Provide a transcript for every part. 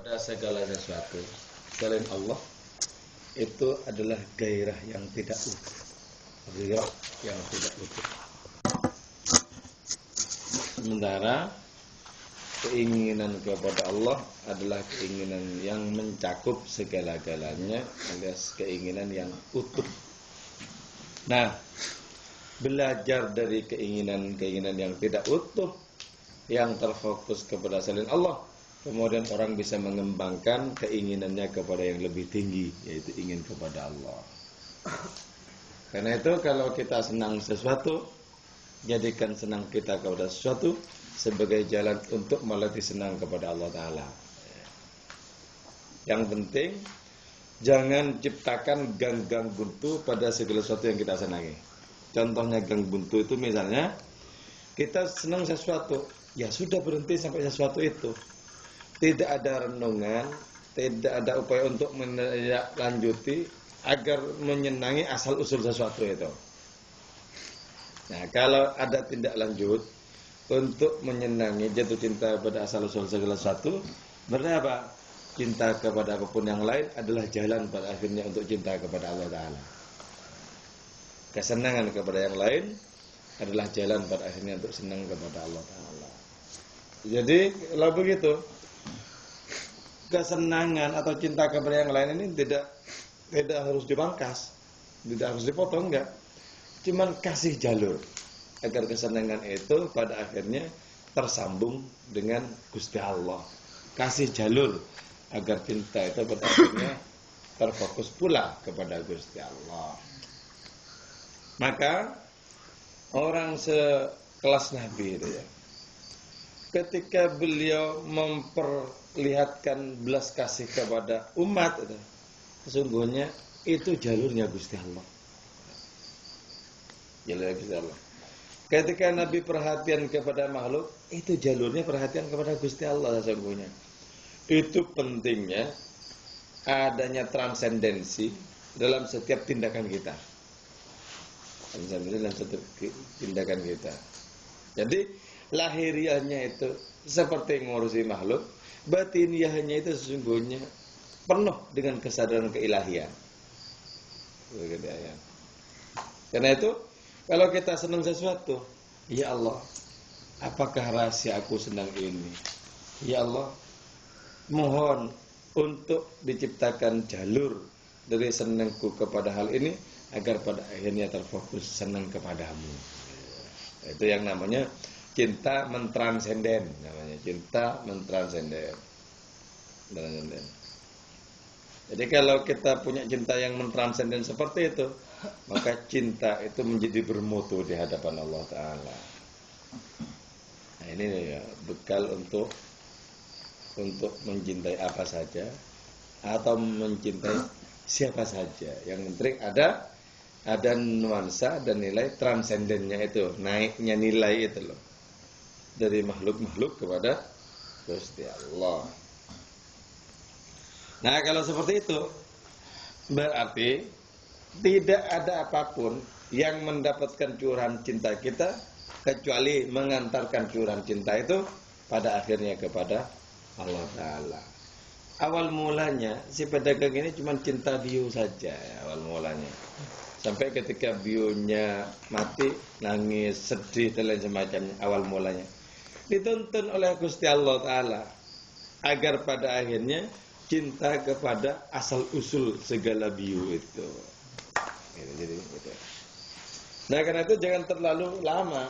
pada segala sesuatu selain Allah itu adalah gairah yang tidak utuh. Gairah yang tidak utuh. Sementara keinginan kepada Allah adalah keinginan yang mencakup segala-galanya, alias keinginan yang utuh. Nah, belajar dari keinginan-keinginan yang tidak utuh, yang terfokus kepada selain Allah, kemudian orang bisa mengembangkan keinginannya kepada yang lebih tinggi, yaitu ingin kepada Allah. Karena itu kalau kita senang sesuatu, jadikan senang kita kepada sesuatu sebagai jalan untuk melatih senang kepada Allah Ta'ala. Yang penting, jangan ciptakan gang-gang buntu pada segala sesuatu yang kita senangi. Contohnya gang buntu itu misalnya, kita senang sesuatu, ya sudah berhenti sampai sesuatu itu. Tidak ada renungan, tidak ada upaya untuk menindaklanjuti agar menyenangi asal-usul sesuatu itu. Nah, kalau ada tindak lanjut untuk menyenangi jatuh cinta pada asal-usul segala sesuatu, berapa? Cinta kepada apapun yang lain adalah jalan pada akhirnya untuk cinta kepada Allah Ta'ala. Kesenangan kepada yang lain adalah jalan pada akhirnya untuk senang kepada Allah Ta'ala. Jadi, kalau begitu, kesenangan atau cinta kepada yang lain ini tidak harus dipangkas, tidak harus dipotong, enggak. Cuman kasih jalur agar kesenangan itu pada akhirnya tersambung dengan Gusti Allah. Kasih jalur agar cinta itu pada akhirnya terfokus pula kepada Gusti Allah. Maka orang sekelas Nabi itu ya, ketika beliau memperlihatkan belas kasih kepada umat itu, sesungguhnya itu jalurnya Gusti Allah. Jalurnya Gusti Allah. Ketika Nabi perhatian kepada makhluk, itu jalurnya perhatian kepada Gusti Allah sesungguhnya. Itu pentingnya adanya transendensi dalam setiap tindakan kita. Dalam setiap tindakan kita. Jadi lahiriahnya itu seperti ngurusi makhluk, batiniahnya itu sesungguhnya penuh dengan kesadaran keilahian. Karena itu, kalau kita senang sesuatu, ya Allah, apakah rahasia aku senang ini? Ya Allah, mohon untuk diciptakan jalur dari senangku kepada hal ini, agar pada akhirnya terfokus senang kepadamu. Itu yang namanya cinta mentransenden, namanya cinta mentransenden. Jadi kalau kita punya cinta yang mentransenden seperti itu, maka cinta itu menjadi bermutu di hadapan Allah Ta'ala. Nah, ini ya, bekal untuk mencintai apa saja atau mencintai siapa saja. Yang penting ada nuansa dan nilai transendennya itu, naiknya nilai itu loh, dari makhluk-makhluk kepada Gusti Allah. Nah, kalau seperti itu berarti tidak ada apapun yang mendapatkan curahan cinta kita kecuali mengantarkan curahan cinta itu pada akhirnya kepada Allah Ta'ala. Awal mulanya si pedagang ini cuma cinta bio saja, awal mulanya. Sampai ketika bionya mati, nangis, sedih dan lain semacamnya, awal mulanya. Dituntun oleh Gusti Allah Ta'ala agar pada akhirnya cinta kepada asal usul segala bio itu. Gitu. Nah, karena itu jangan terlalu lama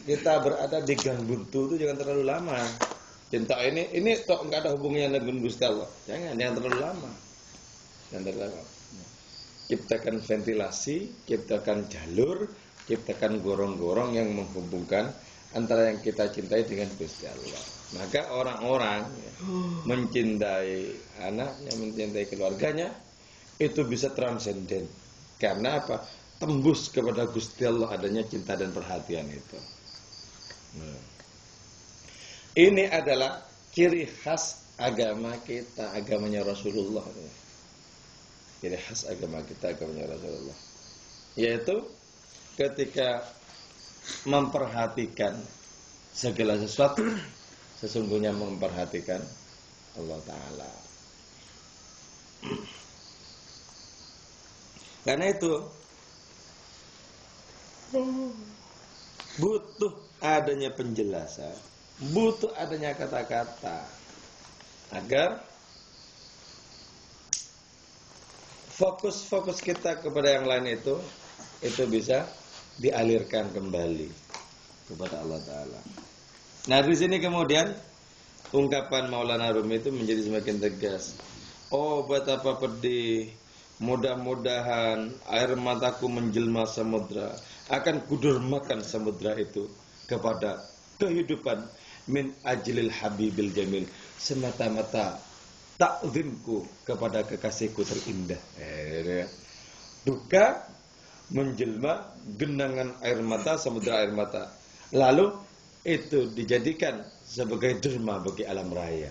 kita berada di gang buntu itu, jangan terlalu lama. Cinta ini kok enggak ada hubungannya dengan Gusti Allah. Jangan terlalu lama. Ciptakan ventilasi, ciptakan jalur, ciptakan gorong-gorong yang menghubungkan antara yang kita cintai dengan Gusti Allah. Maka orang-orang mencintai anaknya, mencintai keluarganya, itu bisa transenden. Karena apa? Tembus kepada Gusti Allah adanya cinta dan perhatian itu. Ini adalah ciri khas agama kita, agamanya Rasulullah. Ciri khas agama kita, agamanya Rasulullah. Yaitu ketika memperhatikan segala sesuatu, sesungguhnya memperhatikan Allah Ta'ala. Karena itu butuh adanya penjelasan, butuh adanya kata-kata agar fokus kita kepada yang lain itu bisa dialirkan kembali kepada Allah Ta'ala. Nah, di sini kemudian ungkapan Maulana Rumi itu menjadi semakin tegas. Oh, betapa pedih, mudah-mudahan air mataku menjelma samudra, akan kudurmakan samudra itu kepada kehidupan min ajlil habibil jamil, semata-mata takzimku kepada kekasihku terindah. Duka menjelma genangan air mata, samudra air mata, lalu itu dijadikan sebagai derma bagi alam raya.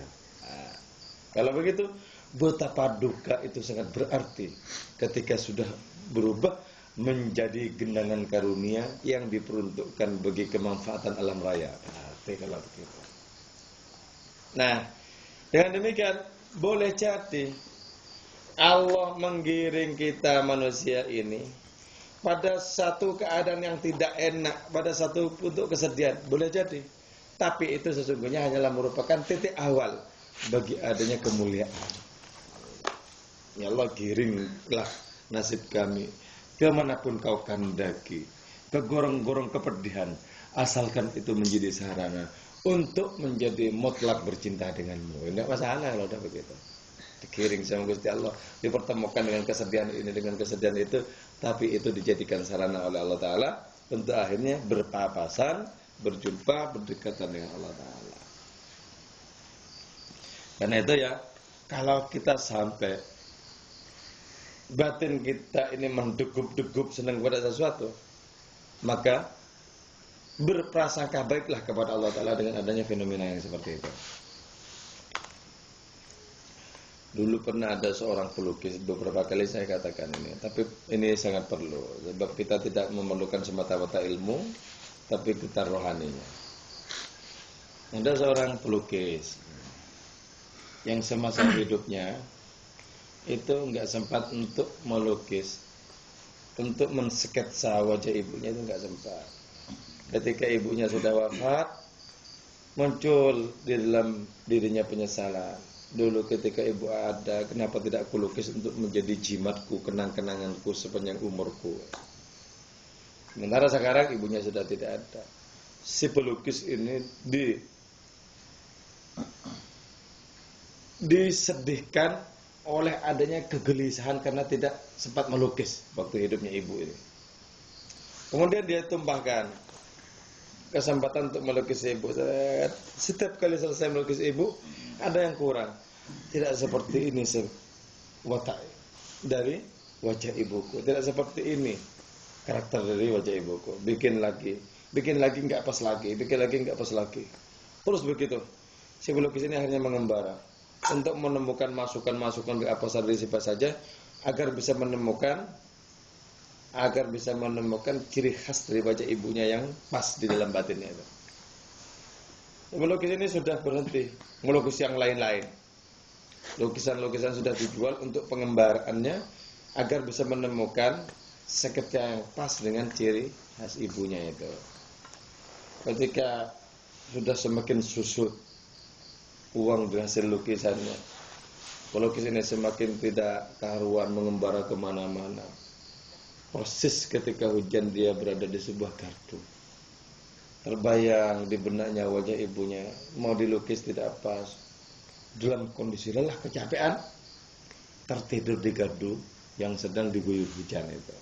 Kalau begitu, betapa duka itu sangat berarti ketika sudah berubah menjadi genangan karunia yang diperuntukkan bagi kemanfaatan alam raya. Kalau begitu. Nah, dengan demikian boleh jadi Allah menggiring kita manusia ini pada satu keadaan yang tidak enak, pada satu untuk kesedihan, boleh jadi. Tapi itu sesungguhnya hanyalah merupakan titik awal bagi adanya kemuliaan. Ya Allah, giringlah nasib kami kemanapun kau kandaki, ke gorong-gorong kepedihan, asalkan itu menjadi sarana untuk menjadi mutlak bercinta denganmu. Tidak masalah kalau udah begitu. Digiring sama Gusti Allah, dipertemukan dengan kesedihan ini dengan kesedihan itu, tapi itu dijadikan sarana oleh Allah Ta'ala untuk akhirnya berpapasan, berjumpa, berdekatan dengan Allah Ta'ala. Karena itu ya, kalau kita sampai batin kita ini mendegup-degup senang pada sesuatu, maka berprasangka baiklah kepada Allah Ta'ala dengan adanya fenomena yang seperti itu. Dulu pernah ada seorang pelukis, beberapa kali saya katakan ini, tapi ini sangat perlu, sebab kita tidak memerlukan semata-mata ilmu, tapi kita rohaninya. Ada seorang pelukis yang semasa hidupnya itu nggak sempat untuk melukis, untuk mensketsa wajah ibunya itu nggak sempat. Ketika ibunya sudah wafat, muncul di dalam dirinya penyesalan. Dulu ketika ibu ada, kenapa tidak kulukis untuk menjadi jimatku, kenang-kenanganku sepanjang umurku. Sementara sekarang ibunya sudah tidak ada. Si pelukis ini disedihkan oleh adanya kegelisahan karena tidak sempat melukis waktu hidupnya ibu ini. Kemudian dia tumpahkan kesempatan untuk melukis ibu. Setiap kali selesai melukis ibu, ada yang kurang. Tidak seperti ini watak dari wajah ibuku. Tidak seperti ini karakter dari wajah ibuku. Bikin lagi nggak pas lagi, bikin lagi nggak pas lagi. Terus begitu. Si pelukis ini akhirnya mengembara untuk menemukan masukan-masukan apa saja agar bisa menemukan ciri khas dari wajah ibunya yang pas di dalam batinnya itu. Pelukis ini sudah berhenti melukis yang lain-lain. Lukisan-lukisan sudah dijual untuk pengembaraannya agar bisa menemukan seketika yang pas dengan ciri khas ibunya itu. Ketika sudah semakin susut uang dari hasil lukisannya, pelukis ini semakin tidak karuan mengembara kemana-mana. Persis ketika hujan dia berada di sebuah gardu. Terbayang di benaknya wajah ibunya, mau dilukis tidak pas. Dalam kondisi lelah kecapean, tertidur di gardu yang sedang diguyur hujan itu.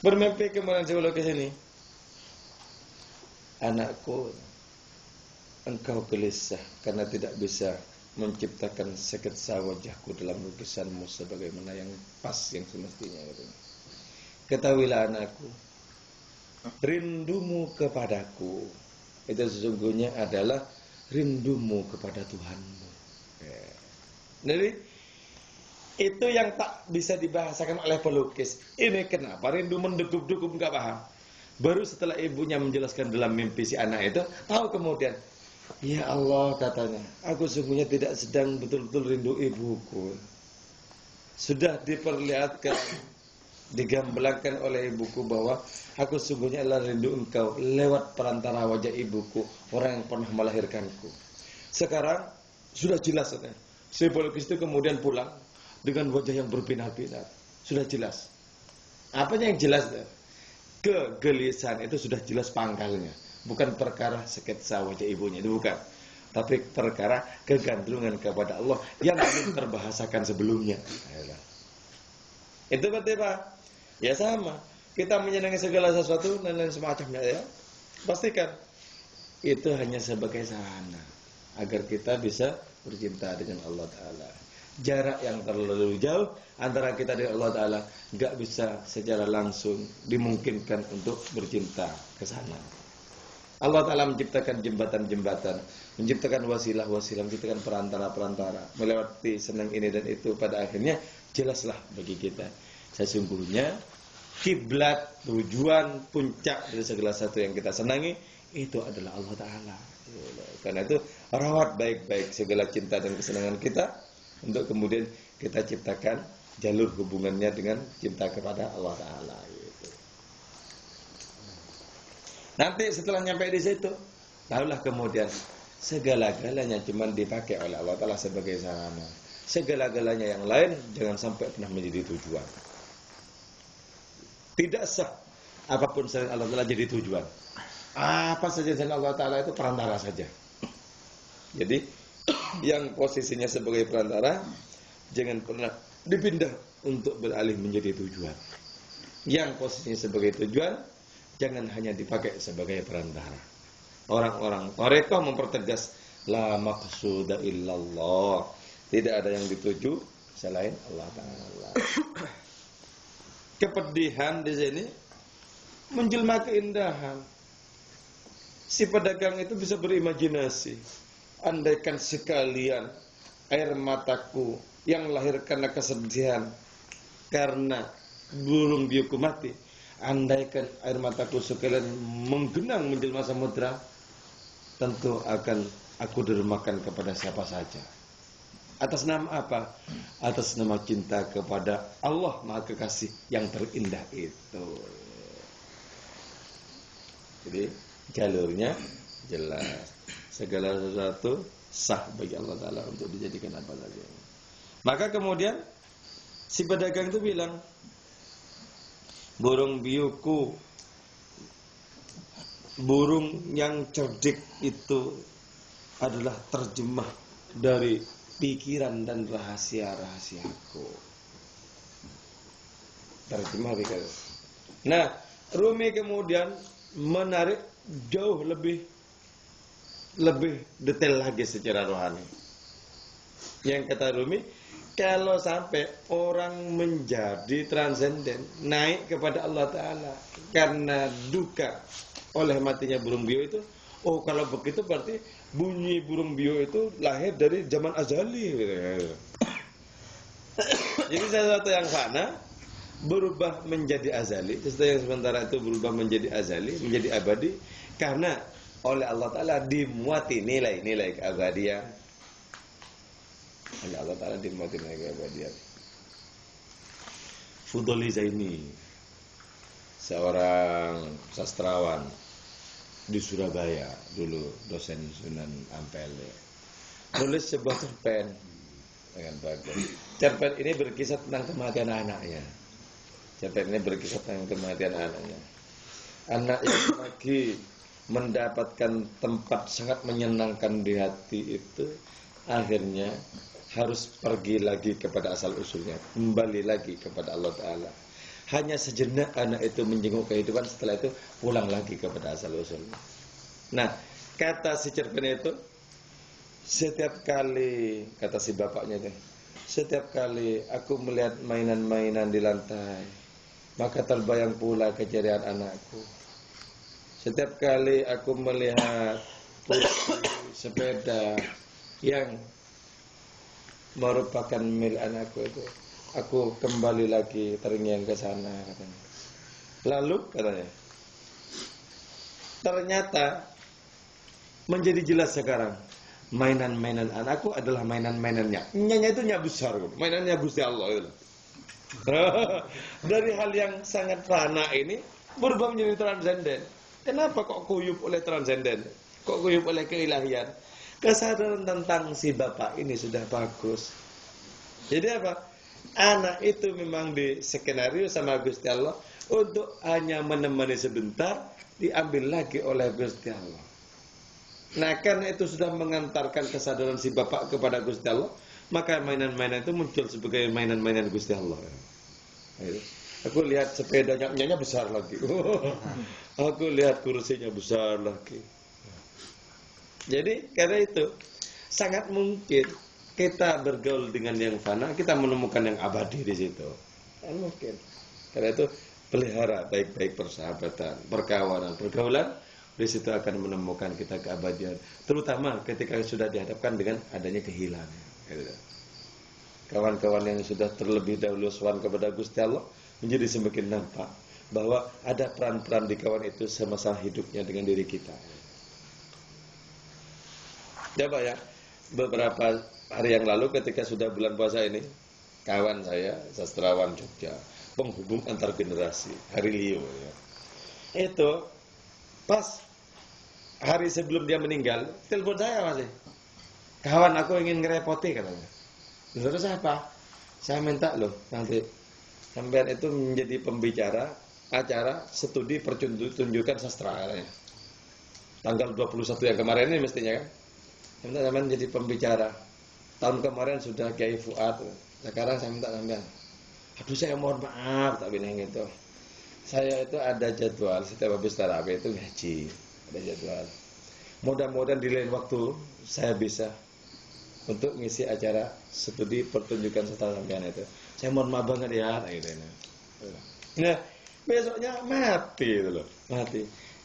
Bermimpi kemudian si pelukis ini, anakku, engkau gelisah karena tidak bisa menciptakan sketsa wajahku dalam lukisanmu sebagaimana yang pas yang semestinya. Ketahuilah anakku, rindumu kepadaku itu sesungguhnya adalah rindumu kepada Tuhanmu. Jadi itu yang tak bisa dibahasakan oleh pelukis. Ini kenapa rindu mendegup-degup nggak paham. Baru setelah ibunya menjelaskan dalam mimpi si anak itu, tahu kemudian Ya Allah, katanya, aku sungguhnya tidak sedang betul-betul rindu ibuku. Sudah diperlihatkan, digambelangkan oleh ibuku bahwa aku sungguhnya adalah rindu engkau lewat perantara wajah ibuku, orang yang pernah melahirkanku. Sekarang sudah jelas, katanya. Si Balqis itu kemudian pulang dengan wajah yang berbinar-binar. Sudah jelas. Apanya yang jelas? Kegelisahan itu sudah jelas pangkalnya. Bukan perkara sketsa wajah ibunya, itu bukan. Tapi perkara kegandrungan kepada Allah yang belum terbahasakan sebelumnya. Itu berarti apa? Ya sama. Kita menyenangi segala sesuatu dan lain semacamnya, ya. Pastikan itu hanya sebagai sarana agar kita bisa bercinta dengan Allah Ta'ala. Jarak yang terlalu jauh antara kita dengan Allah Ta'ala gak bisa secara langsung dimungkinkan untuk bercinta ke sana. Allah Ta'ala menciptakan jembatan-jembatan, menciptakan wasilah-wasilah, menciptakan perantara-perantara, melewati senang ini dan itu. Pada akhirnya jelaslah bagi kita, sesungguhnya kiblat, tujuan, puncak dari segala sesuatu yang kita senangi itu adalah Allah Ta'ala. Karena itu rawat baik-baik segala cinta dan kesenangan kita, untuk kemudian kita ciptakan jalur hubungannya dengan cinta kepada Allah Ta'ala. Nanti setelah nyampe di situ, barulah kemudian segala-galanya cuma dipakai oleh Allah Ta'ala sebagai sarana. Segala-galanya yang lain jangan sampai pernah menjadi tujuan. Tidak sah apapun selain Allah Ta'ala jadi tujuan. Apa saja selain Allah Ta'ala itu perantara saja. Jadi yang posisinya sebagai perantara jangan pernah dipindah untuk beralih menjadi tujuan. Yang posisinya sebagai tujuan jangan hanya dipakai sebagai perantara. Orang-orang Tarekat mempertegas la maqsuda illallah. Tidak ada yang dituju selain Allah Ta'ala. Kepedihan di sini menjelma keindahan. Si pedagang itu bisa berimajinasi. Andaikan sekalian air mataku yang melahirkan kesedihan karena burung biuku mati, andaikan air mataku sekalian menggenang menjelma samudra, tentu akan aku dermakan kepada siapa saja. Atas nama apa? Atas nama cinta kepada Allah Maha Kekasih yang terindah itu. Jadi jalurnya jelas. Segala sesuatu sah bagi Allah Ta'ala untuk dijadikan apa saja. Maka kemudian si pedagang itu bilang, burung biuku, burung yang cerdik itu adalah terjemah dari pikiran dan rahasia-rahasiaku. Terjemah pikiran. Nah, Rumi kemudian menarik jauh lebih detail lagi secara rohani. Yang kata Rumi, kalau sampai orang menjadi transenden, naik kepada Allah Ta'ala karena duka oleh matinya burung bio itu, oh kalau begitu berarti bunyi burung bio itu lahir dari zaman azali. Jadi sesuatu yang fana berubah menjadi azali, sesuatu yang sementara itu berubah menjadi azali, menjadi abadi, karena oleh Allah Ta'ala dimuati nilai-nilai keabadian. Oleh Allah Ta'ala dimuati nilai keabadian. Fudholi Zaini, seorang sastrawan di Surabaya dulu, dosen Sunan Ampel, nulis sebuah cerpen dengan bagus. Cerpen ini berkisah tentang kematian anaknya. Cerpen ini berkisah tentang kematian anaknya. Anak yang lagi mendapatkan tempat sangat menyenangkan di hati itu akhirnya harus pergi lagi kepada asal usulnya, kembali lagi kepada Allah Ta'ala. Hanya sejenak anak itu menjenguk kehidupan, setelah itu pulang lagi kepada asal usulnya. Nah, kata si cerpen itu, setiap kali, kata si bapaknya itu, setiap kali aku melihat mainan-mainan di lantai, maka terbayang pula kejadian anakku. Setiap kali aku melihat sepeda yang merupakan milik anakku itu, aku kembali lagi terngiang ke sana, katanya. Lalu katanya, ternyata menjadi jelas sekarang. Mainan-mainan anakku adalah mainan-mainannya. Nyanya itu nya besar, mainannya Gusti Allah itu. Dari hal yang sangat fana ini berubah menjadi transenden. Kenapa kok kuyup oleh transenden? Kok kuyup oleh keilahian? Kesadaran tentang si bapak ini sudah bagus. Jadi apa? Anak itu memang di skenario sama Gusti Allah untuk hanya menemani sebentar, diambil lagi oleh Gusti Allah. Nah, karena itu sudah mengantarkan kesadaran si bapak kepada Gusti Allah, maka mainan-mainan itu muncul sebagai mainan-mainan Gusti Allah. Aku lihat sepedanya besar lagi. Aku lihat kursinya besar lagi. Jadi karena itu sangat mungkin kita bergaul dengan yang fana, kita menemukan yang abadi di situ. Kan mungkin. Karena itu pelihara baik-baik persahabatan, perkawanan, pergaulan. Di situ akan menemukan kita keabadian, terutama ketika sudah dihadapkan dengan adanya kehilangan. Kawan-kawan yang sudah terlebih dahulu sowan kepada Gusti Allah menjadi semakin nampak bahwa ada peran-peran di kawan itu semasa hidupnya dengan diri kita. Coba ya, beberapa hari yang lalu ketika sudah bulan puasa ini, kawan saya sastrawan Jogja, penghubung antar generasi, Hari Lio ya. Itu pas hari sebelum dia meninggal, telepon saya masih. Kawan, aku ingin ngerepoti katanya. Terus apa? Saya minta loh nanti sampean itu menjadi pembicara acara studi pertunjukan sastra katanya. Tanggal 21 yang kemarin ini mestinya kan. Saya minta sampean jadi pembicara. Tahun kemarin sudah Kiai Fuad. Sekarang saya minta sampean. Aduh, saya mohon maaf tak bilang gitu. Saya itu ada jadwal setiap habis tarawih itu ngaji. Ada jadwal. Mudah-mudahan di lain waktu saya bisa untuk ngisi acara studi pertunjukan sastra sampean itu. Saya mohon maaf banget ya, gitu. Nah, besoknya mati itu loh, mati.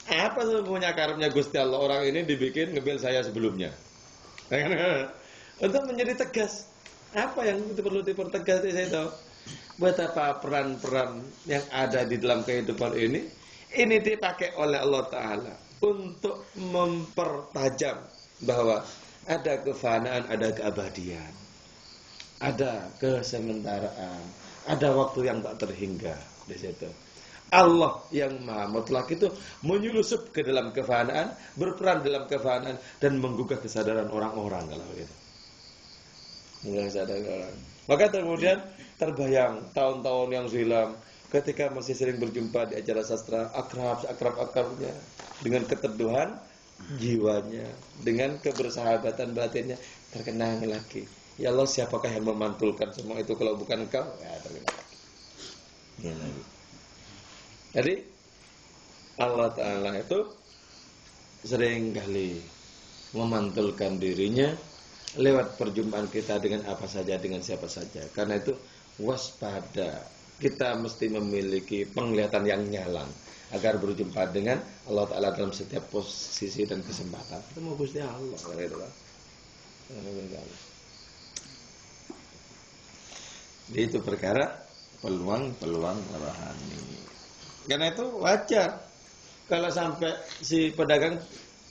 Apa sesungguhnya karepnya Gusti Allah, orang ini dibikin ngebel saya sebelumnya. Untuk menjadi tegas, apa yang itu perlu dipertegas di situ? Betapa peran-peran yang ada di dalam kehidupan ini dipakai oleh Allah Ta'ala untuk mempertajam bahwa ada kefanaan, ada keabadian, ada kesementaraan, ada waktu yang tak terhingga di situ. Allah yang Maha Mutlak itu menyulusup ke dalam kefanaan, berperan dalam kefanaan dan menggugah kesadaran orang-orang kalau begitu. Menggugah kesadaran orang. Maka kemudian terbayang tahun-tahun yang silam ketika masih sering berjumpa di acara sastra, akrab-akrabnya dengan keteduhan jiwanya, dengan kebersahabatan batinnya, terkenang lagi. Ya Allah, siapakah yang memantulkan semua itu kalau bukan Engkau? Ya, terkenang lagi. Ya, lagi. Jadi Allah Ta'ala itu sering kali memantulkan dirinya lewat perjumpaan kita dengan apa saja, dengan siapa saja. Karena itu waspada, kita mesti memiliki penglihatan yang nyalang agar berjumpa dengan Allah Ta'ala dalam setiap posisi dan kesempatan. Itu mau Gusti Allah. Jadi itu perkara peluang-peluang rohani. Karena itu wajar kalau sampai si pedagang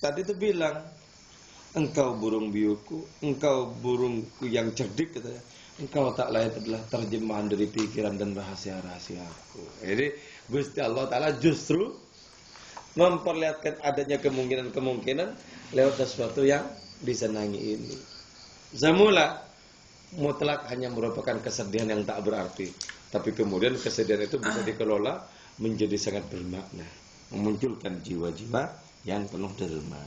tadi itu bilang, engkau burung biuku, engkau burungku yang cerdik, katanya. Engkau tak lain adalah terjemahan dari pikiran dan rahasia-rahasiaku. Jadi Gusti Allah Ta'ala justru memperlihatkan adanya kemungkinan-kemungkinan lewat sesuatu yang disenangi ini. Semula mutlak hanya merupakan kesedihan yang tak berarti, tapi kemudian kesedihan itu bisa dikelola menjadi sangat bermakna, memunculkan jiwa-jiwa yang penuh derma.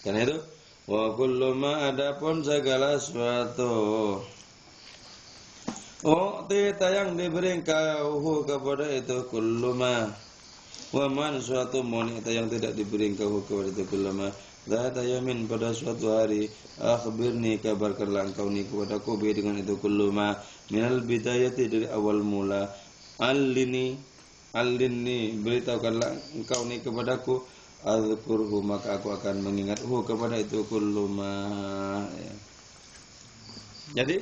Karena itu, wa kullu ma, adapun segala sesuatu tita yang diberi engkau kepada itu kullu ma, wa man suatu monita yang tidak diberi engkau kepada itu kullu ma, dzata yamin pada suatu hari, akhbirni kabarkanlah engkau ni kepadaku bi dengan itu kullu ma, minal bidayati dari awal mula, allinni beritahukanlah engkau ni kepadaku, azkurhu maka aku akan mengingathu kepada itu kullu ma. Ya. Jadi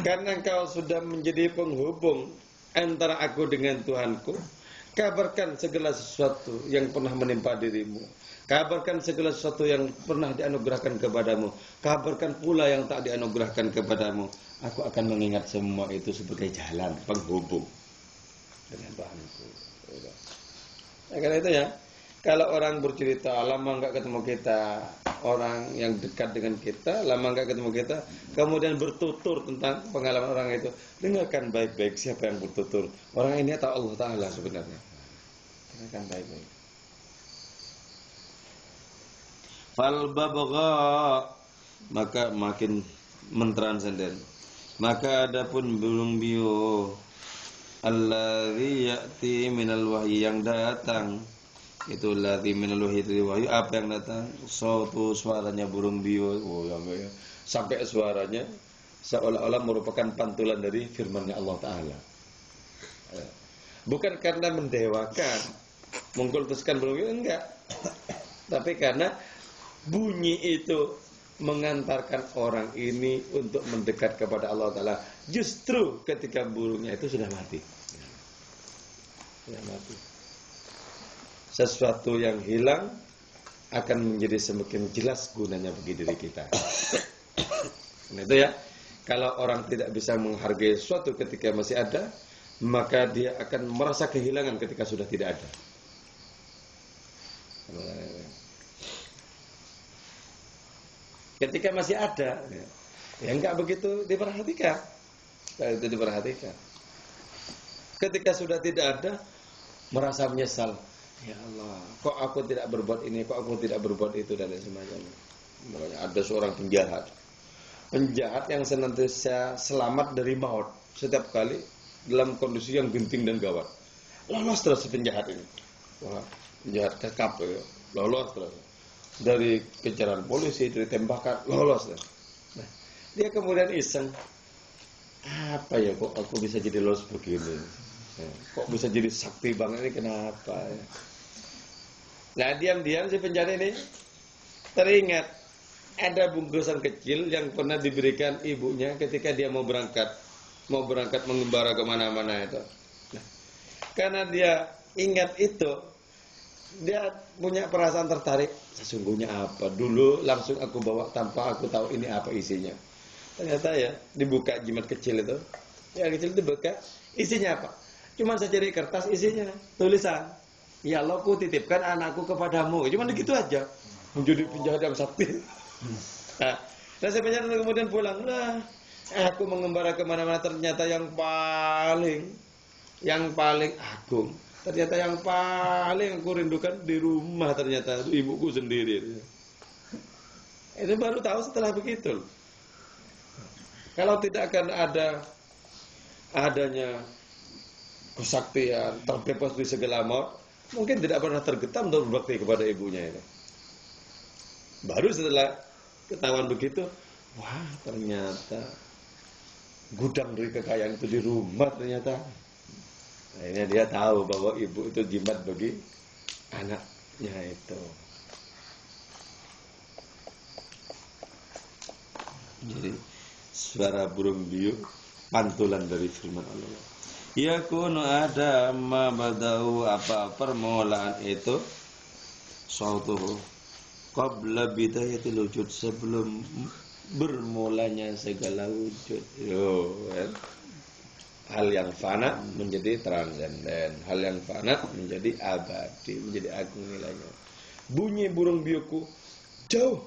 karena engkau sudah menjadi penghubung antara aku dengan Tuhanku. Kabarkan segala sesuatu yang pernah menimpa dirimu. Kabarkan segala sesuatu yang pernah dianugerahkan kepadamu. Kabarkan pula yang tak dianugerahkan kepadamu. Aku akan mengingat semua itu sebagai jalan penghubung dengan Tuhanku. Nah, karena itu ya, kalau orang bercerita lama nggak ketemu kita, orang yang dekat dengan kita lama nggak ketemu kita, kemudian bertutur tentang pengalaman orang itu, dengarkan baik-baik siapa yang bertutur. Orang ini atau Allah Ta'ala sebenarnya. Dengarkan baik-baik. Fal babgha, maka makin mentransenden. Maka adapun burung bio alladzi ya'ti minal wahyi, yang datang itu alladzi minal wahyi, dari wahyu. Apa yang datang? Suaranya burung bio. Oh ya, sampai suaranya seolah-olah merupakan pantulan dari firman-Nya Allah Ta'ala. Bukan karena mendewakan, mengkultuskan burung bio, enggak. Tapi karena bunyi itu mengantarkan orang ini untuk mendekat kepada Allah Ta'ala. Justru ketika burungnya itu sudah mati. Sudah mati. Sesuatu yang hilang akan menjadi semakin jelas gunanya bagi diri kita. Nah itu ya, kalau orang tidak bisa menghargai sesuatu ketika masih ada, maka dia akan merasa kehilangan ketika sudah tidak ada. Ketika masih ada, ya enggak begitu diperhatikan. Enggak itu diperhatikan. Ketika sudah tidak ada, merasa menyesal. Ya Allah, kok aku tidak berbuat ini, kok aku tidak berbuat itu, dan lain semacamnya. Ada seorang penjahat. Penjahat yang senantiasa selamat dari maut setiap kali dalam kondisi yang genting dan gawat. Lolos terus si penjahat ini. Wah, penjahat kekap ya. Lolos terus. Dari kejaran polisi, dari tembakan, lolos. Nah, dia kemudian iseng, apa ya kok aku bisa jadi lolos begini? Kok bisa jadi sakti banget ini, kenapa? Nah, diam-diam si penjara ini teringat ada bungkusan kecil yang pernah diberikan ibunya ketika dia mau berangkat mengembara kemana-mana itu. Nah, karena dia ingat itu, dia punya perasaan tertarik. Sesungguhnya apa? Dulu langsung aku bawa tanpa aku tahu ini apa isinya. Ternyata ya dibuka jimat kecil itu. Ya kecil itu buka. Isinya apa? Cuma secari kertas, isinya tulisan. Ya Allah, aku titipkan anakku kepadamu. Cuma begitu aja. Menjadi penjahat yang sakti. Nah, si penjahat kemudian pulang. Nah, aku mengembara kemana-mana, ternyata yang paling agung, ternyata yang paling aku rindukan di rumah, ternyata itu ibuku sendiri. Itu baru tahu setelah begitu. Kalau tidak akan adanya kesaktian, terbebas dari segala maut, mungkin tidak pernah tergetam untuk berbakti kepada ibunya itu. Baru setelah ketahuan begitu, wah ternyata gudang dari kekayaan itu di rumah ternyata. Akhirnya dia tahu bahwa ibu itu jimat bagi anaknya itu. Jadi suara burung biu pantulan dari firman Allah. Ya kuno ada ma badau, apa permulaan itu sautuhu qabla bidayatil wujud, sebelum bermulanya segala wujud. Yo, kan? Hal yang fana menjadi transenden, hal yang fana menjadi abadi, menjadi agung nilainya. Bunyi burung biuku jauh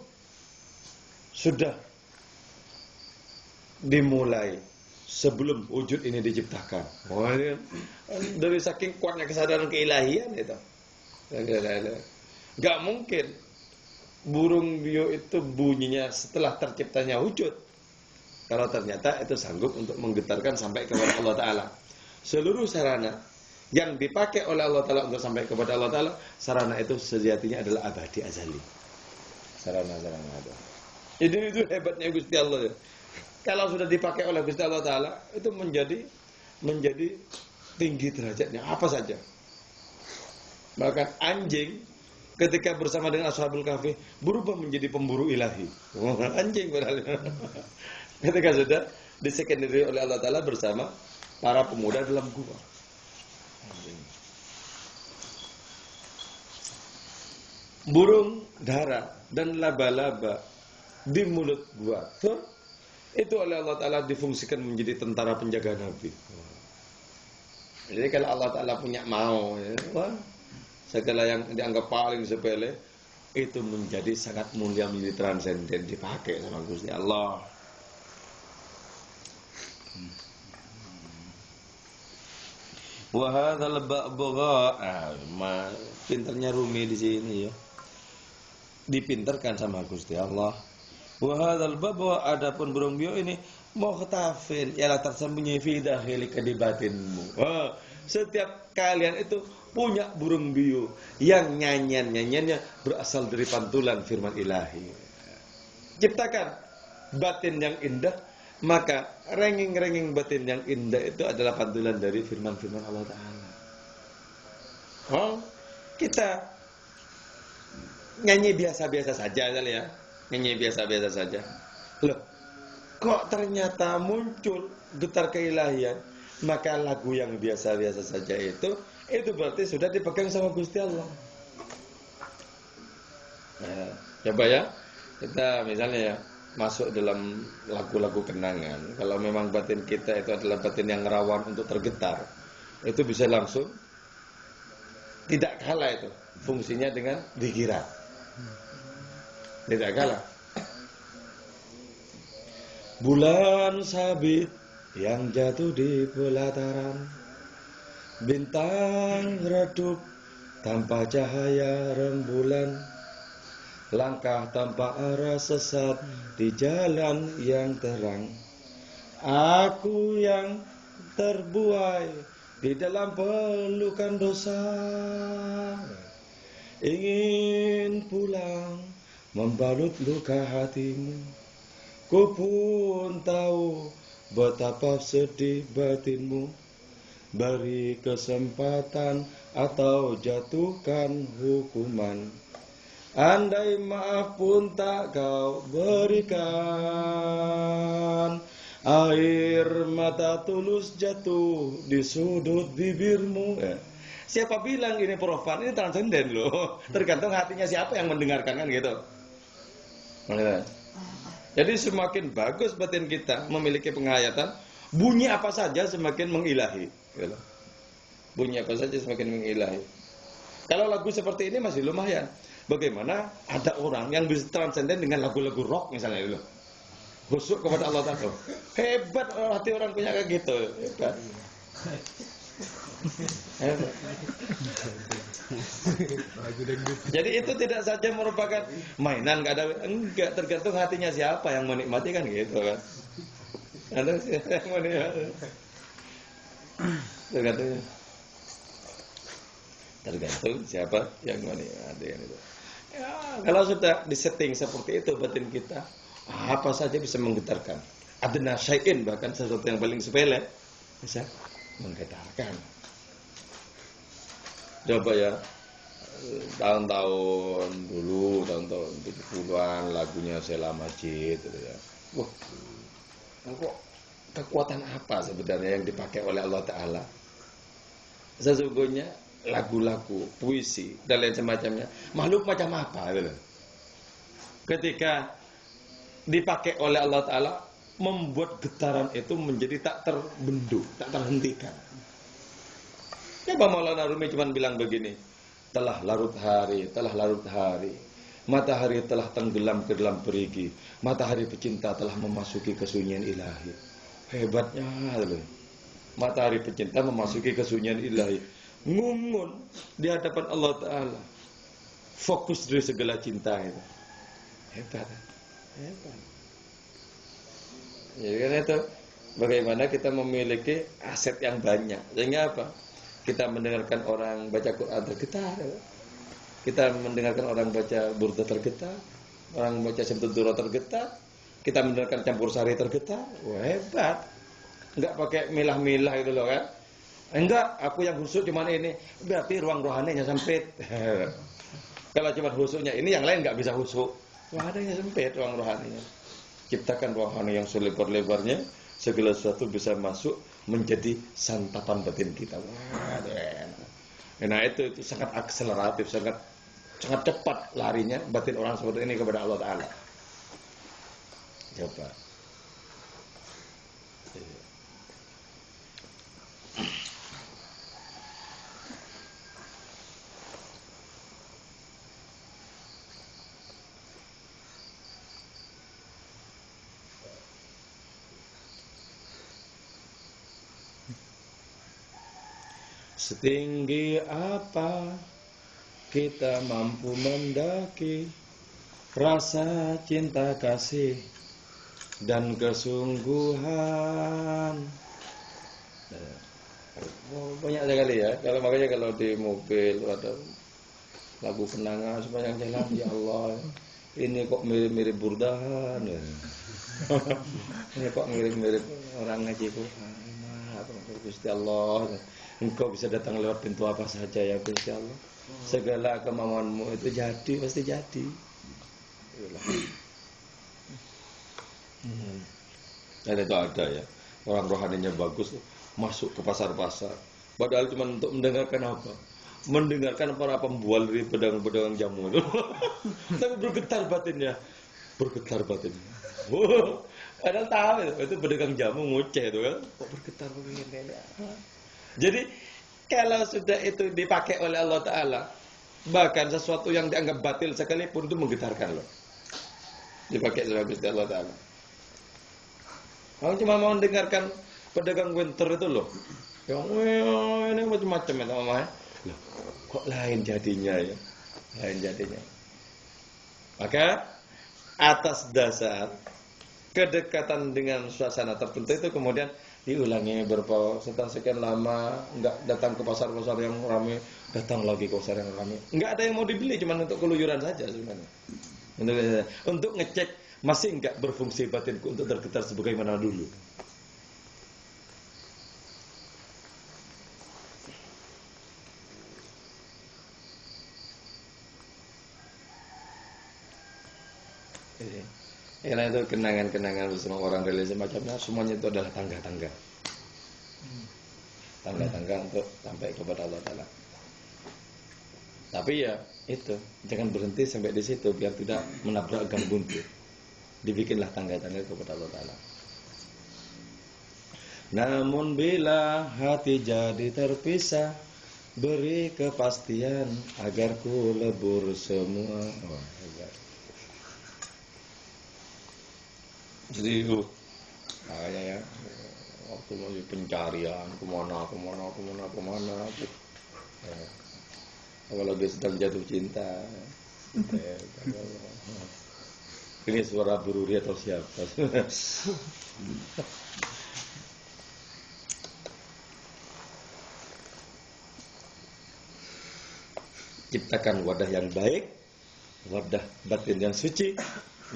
sudah dimulai sebelum wujud ini diciptakan. Wah, ini dari saking kuatnya kesadaran keilahian itu. Gak mungkin burung bio itu bunyinya setelah terciptanya wujud. Kalau ternyata itu sanggup untuk menggetarkan sampai kepada Allah Ta'ala. Seluruh sarana yang dipakai oleh Allah Ta'ala untuk sampai kepada Allah Ta'ala, sarana itu sejatinya adalah abadi azali. Sarana-sarana itu. Jadi itu hebatnya Gusti Allah. Kalau sudah dipakai oleh Gusti Allah Ta'ala, itu menjadi tinggi derajatnya, apa saja. Bahkan anjing ketika bersama dengan Ashabul Kahfi berubah menjadi pemburu ilahi. Anjing beralih. Ketika sudah disekendiri oleh Allah Ta'ala bersama para pemuda dalam gua. Burung dara dan laba-laba di mulut gua itu oleh Allah Ta'ala difungsikan menjadi tentara penjaga Nabi. Jadi kalau Allah Ta'ala punya mau ya, wah, segala yang dianggap paling sepele itu menjadi sangat mulia, menjadi transenden, dipakai sama Gusti Allah. Wa hadzal ba'dha, pinternya Rumi di sini ya. Dipinterkan sama Gusti Allah. Wa hadzal ba'dha, adapun burung bio ini muhtafin, ialah tersembunyi fi dakhilika di batinmu. Setiap kalian itu punya burung bio yang nyanyiannya berasal dari pantulan firman ilahi. Ciptakan batin yang indah, maka renging-renging batin yang indah itu adalah pantulan dari firman-firman Allah Ta'ala. Kita nyanyi biasa-biasa saja kali ya. Nyanyi biasa-biasa saja. Loh, kok ternyata muncul getar keilahian? Maka lagu yang biasa-biasa saja itu berarti sudah dipegang sama Gusti Allah. Nah, coba ya, kita misalnya ya masuk dalam lagu-lagu kenangan. Kalau memang batin kita itu adalah batin yang rawan untuk tergetar, itu bisa langsung tidak kalah itu fungsinya dengan dikira. Tidak kalah. Bulan sabit yang jatuh di pelataran, bintang redup tanpa cahaya rembulan, langkah tanpa arah sesat di jalan yang terang. Aku yang terbuai di dalam pelukan dosa, ingin pulang membalut luka hatimu. Ku pun tahu betapa sedih batinmu. Beri kesempatan atau jatuhkan hukuman. Andai maaf pun tak kau berikan, air mata tulus jatuh di sudut bibirmu. Siapa bilang ini profan? Ini transenden loh. Tergantung hatinya siapa yang mendengarkan kan gitu. Jadi semakin bagus batin kita memiliki penghayatan, bunyi apa saja semakin mengilahi. Bunyi apa saja semakin mengilahi. Kalau lagu seperti ini masih lumayan. Bagaimana ada orang yang bisa transenden dengan lagu-lagu rock misalnya dulu. Khusyuk kepada Allah Ta'ala. Hebat hati orang punya kayak gitu. Hebat. Hebat. Jadi itu tidak saja merupakan mainan, enggak, tergantung hatinya siapa yang menikmati kan gitu kan. Ada yang menikmati. Tergantung siapa yang menikmati kan itu. Ya, kalau sudah disetting seperti itu batin kita, apa saja bisa menggetarkan. Adna syai'in, bahkan sesuatu yang paling sepele bisa menggetarkan. Coba ya, tahun-tahun dulu, tahun-tahun 70-an lagunya Sheila Majid gitu ya. Wah, kok kekuatan apa sebenarnya yang dipakai oleh Allah Ta'ala? Sesungguhnya lagu-lagu, puisi, dan lain semacamnya, makhluk macam apa gitu. Ketika dipakai oleh Allah Ta'ala, membuat getaran itu menjadi tak terbendung, tak terhentikan. Ya Pak Maulana Rumi cuma bilang begini, telah larut hari, matahari telah tenggelam ke dalam perigi, matahari pecinta telah memasuki kesunyian ilahi. Hebatnya loh. Matahari pecinta memasuki kesunyian ilahi, ngumun di hadapan Allah Ta'ala, fokus dari segala cinta itu. Hebat. Jadi kan itu bagaimana kita memiliki aset yang banyak. Sehingga apa? Kita mendengarkan orang baca Quran tergetar, kita mendengarkan orang baca burda tergetar, orang baca Syamsul Dura tergetar, kita mendengarkan campur sari tergetar. Wah, hebat. Enggak pakai milah-milah itu loh kan. Enggak, aku yang khusyuk cuma ini. Berarti ruang rohaninya sempit. Kalau cuma khusyuknya ini, yang lain enggak bisa khusyuk. Rohaninya sempit, ruang rohaninya. Ciptakan ruang rohani yang selebar-lebarnya, segala sesuatu bisa masuk menjadi santapan batin kita. Wah, enak. Nah itu sangat akseleratif, sangat cepat larinya batin orang seperti ini kepada Allah Ta'ala. Coba. Setinggi apa kita mampu mendaki rasa cinta kasih dan kesungguhan. Banyak sekali ya. Kalau makanya kalau di mobil ada lagu kenangan sepanjang jalan, ya Allah, ini kok mirip-mirip burdahan ya. Ini kok mirip-mirip orang ngaji Quran. Gusti Allah, Engkau bisa datang lewat pintu apa saja ya Gusti Allah. Segala kemauanmu itu jadi, pasti jadi. Dan itu ada ya, orang rohaninya bagus masuk ke pasar-pasar, padahal cuma untuk mendengarkan apa? Mendengarkan para pembual dari pedagang-pedagang jamu itu. Tapi bergetar batinnya. Padahal tahu itu pedagang jamu ngoceh itu kan. Kok bergetar begini? Jadi kalau sudah itu dipakai oleh Allah Ta'ala, bahkan sesuatu yang dianggap batil sekalipun itu menggetarkan loh. Dipakai oleh Allah Ta'ala. Kalau cuma mau mendengarkan pedagang winter itu loh, yang ini macam-macam ya namanya. Loh, kok lain jadinya ya? Lain jadinya. Maka atas dasar kedekatan dengan suasana tertentu itu kemudian diulangi sekian lama, enggak datang ke pasar-pasar yang ramai, datang lagi ke pasar yang ramai. Enggak ada yang mau dibeli, cuma untuk keluyuran saja sebenarnya. Untuk ngecek masih enggak berfungsi batinku untuk tergetar sebagaimana dulu. Karena itu kenangan-kenangan bersama orang religi macamnya, semuanya itu adalah tangga-tangga. Tangga-tangga untuk sampai kepada Allah Ta'ala. Tapi ya itu, jangan berhenti sampai di situ biar tidak menabrak gang buntu. Dibikinlah tangga-tangga kepada Allah Ta'ala. Namun bila hati jadi terpisah, beri kepastian agar ku lebur semua. Oh, hebat. Jadi makanya ya, waktu lagi pencarian kemana ya, apalagi sedang jatuh cinta ya, ini suara bururi atau siapa? Ciptakan wadah yang baik, wadah batin yang suci,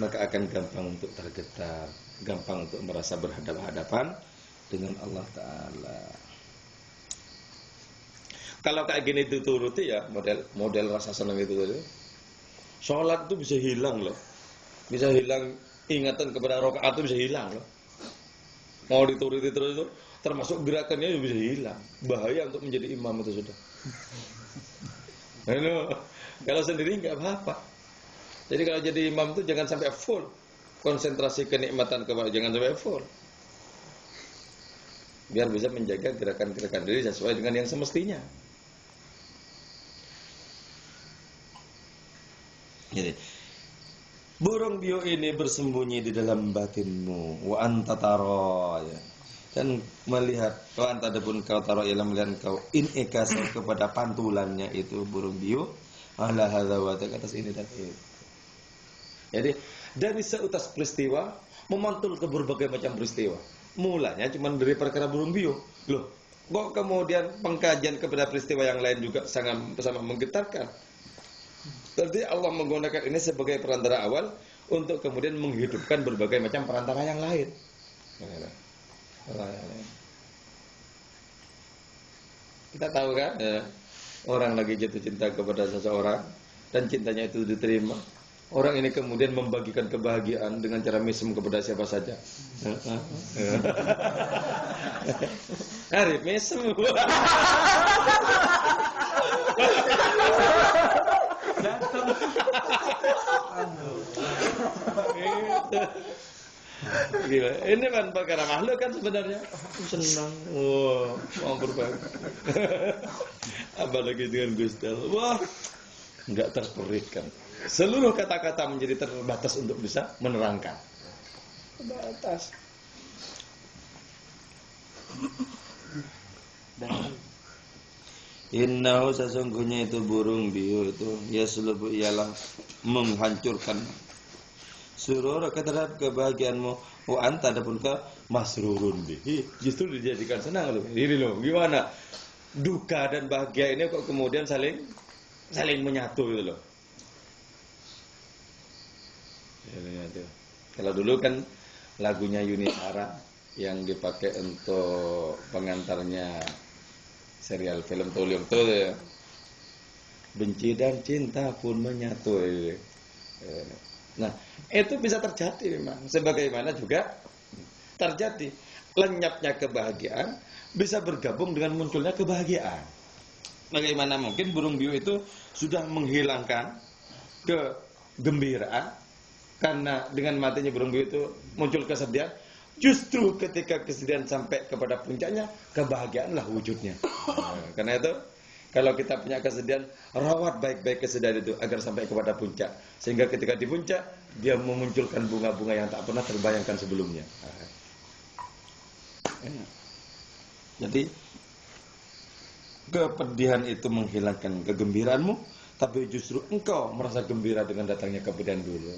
maka akan gampang untuk tergetar, gampang untuk merasa berhadapan-hadapan dengan Allah Ta'ala. Kalau kayak gini dituruti ya, model rasa senang itu tadi, sholat itu bisa hilang loh, bisa hilang ingatan kepada rakaat itu bisa hilang loh. Mau dituruti terus itu, termasuk gerakannya juga bisa hilang. Bahaya untuk menjadi imam itu sudah. Kalau sendiri nggak apa-apa. Jadi kalau jadi imam itu jangan sampai full konsentrasi kenikmatan kepada, jangan sampai full. Biar bisa menjaga gerakan-gerakan diri sesuai dengan yang semestinya. Jadi burung bio ini bersembunyi di dalam batinmu, wa anta taro, ya. Dan melihat, wa anta adapun kau taro ialah melihat kau in ekasa kepada pantulannya itu burung bio, ala hadza wa atas ini dan itu. Jadi dari seutas peristiwa memantul ke berbagai macam peristiwa. Mulanya cuma dari perkara burung bio. Loh, kok kemudian pengkajian kepada peristiwa yang lain juga sangat sama menggetarkan. Berarti Allah menggunakan ini sebagai perantara awal untuk kemudian menghidupkan berbagai macam perantara yang lain. Kita tahu kan, orang lagi jatuh cinta kepada seseorang dan cintanya itu diterima. orang ini kemudian membagikan kebahagiaan dengan cara mesem kepada siapa saja. Arif mesem. Gila. Ini kan perkara makhluk kan sebenarnya. Senang. Wah, mau berbagi. Apalagi dengan Gusti Allah. Wah, enggak terperikan. Seluruh kata-kata menjadi terbatas untuk bisa menerangkan. Terbatas. Innahu sesungguhnya itu burung biu itu yaslubu ialah menghancurkan surur terhadap kebahagiaanmu wa anta adapun ke masrurun bihi justru dijadikan senang loh. Ini loh gimana duka dan bahagia ini kok kemudian saling menyatu gitu loh. Kalau dulu kan lagunya Yuni Shara yang dipakai untuk pengantarnya serial film Toliong tuh ya. Benci dan cinta pun menyatu. Nah, itu bisa terjadi memang. Sebagaimana juga terjadi lenyapnya kebahagiaan bisa bergabung dengan munculnya kebahagiaan. Bagaimana mungkin burung biu itu sudah menghilangkan kegembiraan karena dengan matinya burung biu itu muncul kesedihan. Justru ketika kesedihan sampai kepada puncaknya, kebahagiaanlah wujudnya. Karena itu, kalau kita punya kesedihan, rawat baik-baik kesedihan itu agar sampai kepada puncak. Sehingga ketika di puncak, dia memunculkan bunga-bunga yang tak pernah terbayangkan sebelumnya. Jadi, kepedihan itu menghilangkan kegembiraanmu, tapi justru engkau merasa gembira dengan datangnya kepedihan dulu.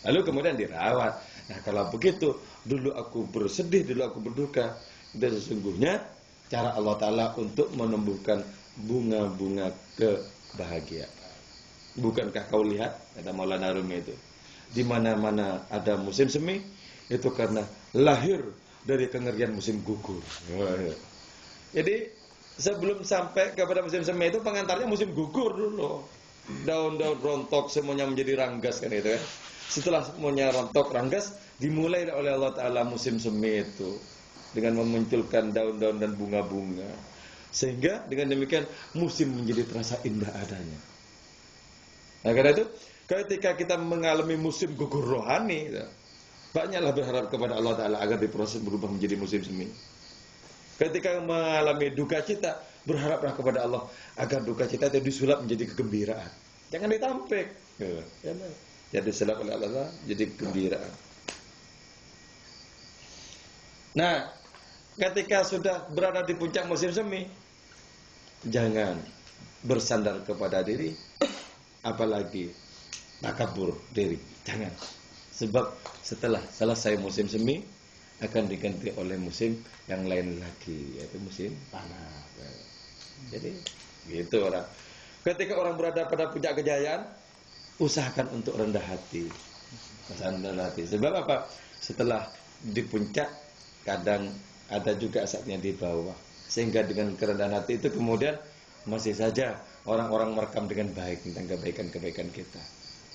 Lalu kemudian dirawat. Nah kalau begitu, dulu aku bersedih, dulu aku berduka. Dan sesungguhnya cara Allah Ta'ala untuk menumbuhkan bunga-bunga kebahagiaan. Bukankah kau lihat, kata Maulana Rumi itu, di mana-mana ada musim semi, itu karena lahir dari kengerian musim gugur. Jadi sebelum sampai kepada musim semi itu pengantarnya musim gugur dulu. Daun-daun rontok semuanya menjadi ranggas kan itu kan. Setelah semuanya rontok ranggas, dimulai oleh Allah Ta'ala musim semi itu dengan memunculkan daun-daun dan bunga-bunga. Sehingga dengan demikian musim menjadi terasa indah adanya. Nah karena itu ketika kita mengalami musim gugur rohani, banyaklah berharap kepada Allah Ta'ala agar diproses berubah menjadi musim semi. Ketika mengalami duka cita, berharaplah kepada Allah agar duka cita itu disulap menjadi kegembiraan. Jangan ditampik. Jadi disulap oleh Allah jadi kegembiraan. Nah, ketika sudah berada di puncak musim semi, jangan bersandar kepada diri, apalagi takabur diri. Jangan. Sebab setelah selesai musim semi, akan diganti oleh musim yang lain lagi, yaitu musim panas. Jadi, gitu orang. Ketika orang berada pada puncak kejayaan, usahakan untuk rendah hati. Rendah hati. Sebab apa? Setelah di puncak, kadang ada juga saatnya di bawah. Sehingga dengan kerendahan hati itu kemudian masih saja orang-orang merekam dengan baik tentang kebaikan-kebaikan kita.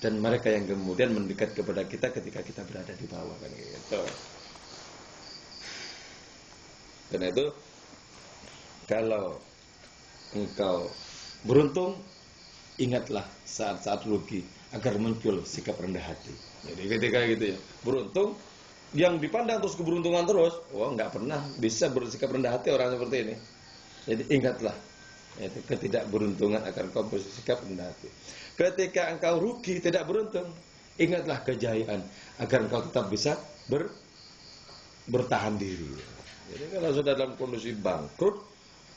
Dan mereka yang kemudian mendekat kepada kita ketika kita berada di bawah kan gitu. Karena itu kalau engkau beruntung, ingatlah saat-saat rugi agar muncul sikap rendah hati. Jadi ketika gitu ya, beruntung yang dipandang terus keberuntungan terus, wah nggak pernah bisa bersikap rendah hati orang seperti ini. Jadi ingatlah, yaitu ketidakberuntungan agar kau bersikap rendah hati. Ketika engkau rugi, tidak beruntung, ingatlah kejayaan agar engkau tetap bisa bertahan diri. Jadi kalau sudah dalam kondisi bangkrut,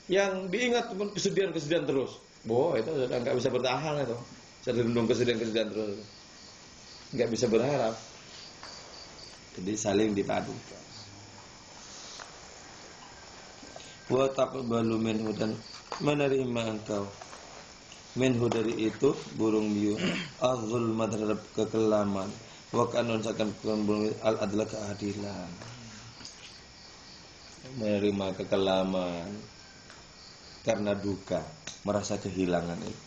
yang diingat kesedihan-kesedihan terus, boh itu sudah nggak bisa bertahan itu. Saya dirundung kesedihan-kesedihan terus, nggak bisa berharap. Jadi saling dipadukan. Wa taqbalu minhu dan menerima engkau minhu dari itu burung biu az-zulma terhadap kekelaman wa kanun sakan burung al-adla keadilan. Menerima kekelaman karena duka, merasa kehilangan itu.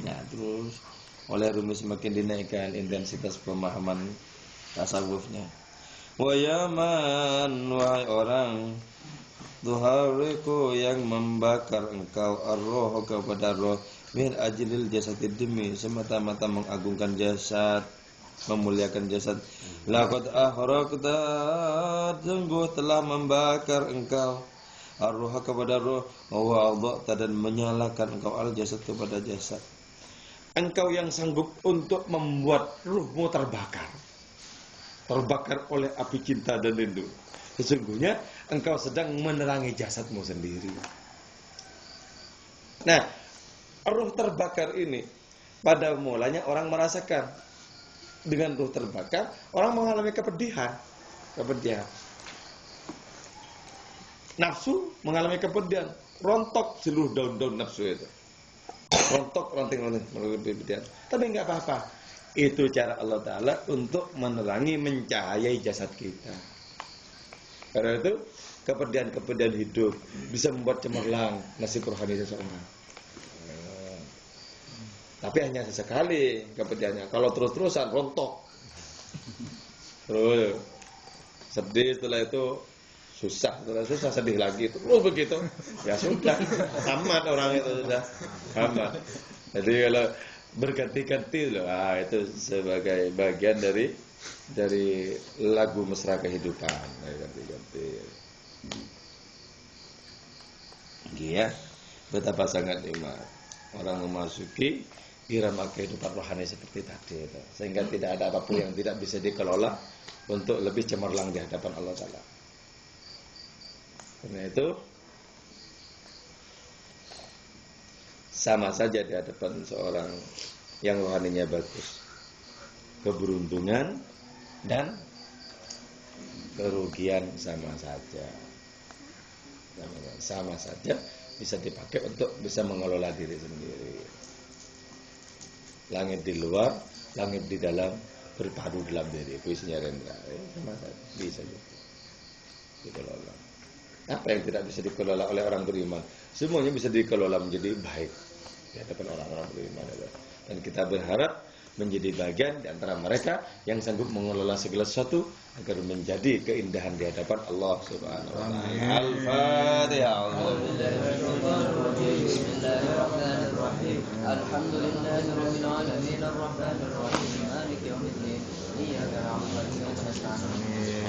Ya, terus oleh Rumi semakin dinaikkan intensitas pemahaman tasawufnya. Wa yaman, wahai orang, tuhariku yang membakar engkau ar-roh kepada roh min ajlil jasadid, demi semata-mata mengagungkan jasad, memuliakan jasad. Laqad ahraqta, sungguh telah membakar engkau ar-roh kepada roh, wa wada'ta, dan menyalakan engkau al-jasad kepada jasad. Engkau yang sanggup untuk membuat ruhmu terbakar oleh api cinta dan rindu. Sesungguhnya engkau sedang menerangi jasadmu sendiri. Nah, ruh terbakar ini pada mulanya orang merasakan. Dengan ruh terbakar, orang mengalami kepedihan. Nafsu mengalami kepedihan, rontok seluruh daun-daun nafsu itu. Rontok, ranting-ranting melalui kepedihan. Tapi enggak apa-apa. Itu cara Allah Ta'ala untuk menerangi, mencahayai jasad kita. Karena itu kepedihan-kepedihan hidup bisa membuat cemerlang nasib rohani seseorang. Tapi hanya sesekali kepedihannya. Kalau terus-terusan rontok, terus sedih, setelah itu susah, sedih lagi, terus begitu, ya sudah, tamat orang itu, sudah tamat. Jadi kalau berganti-ganti loh, itu sebagai bagian dari lagu mesra kehidupan, ganti-ganti. Iya, betapa sangat nikmat orang memasuki irama kehidupan rohani seperti tadi itu. Sehingga tidak ada apapun yang tidak bisa dikelola untuk lebih cemerlang di hadapan Allah Ta'ala. Karena itu sama saja di hadapan seorang yang rohaninya bagus. Keberuntungan dan kerugian sama saja. Sama saja bisa dipakai untuk bisa mengelola diri sendiri. Langit di luar, langit di dalam, berpadu dalam diri. Puisinya Rendra. Sama saja, bisa juga dikelola. Apa yang tidak bisa dikelola oleh orang beriman? Semuanya bisa dikelola menjadi baik di hadapan orang-orang beriman. Dan kita berharap menjadi bagian di antara mereka yang sanggup mengelola segala sesuatu agar menjadi keindahan di hadapan Allah Subhanahu wa taala. Al-Fatihah. Bismillahirrahmanirrahim. Alhamdulillahirabbil alamin arrahmanirrahim maliki yaumiddin. Iyyaka na'budu wa iyyaka nasta'in.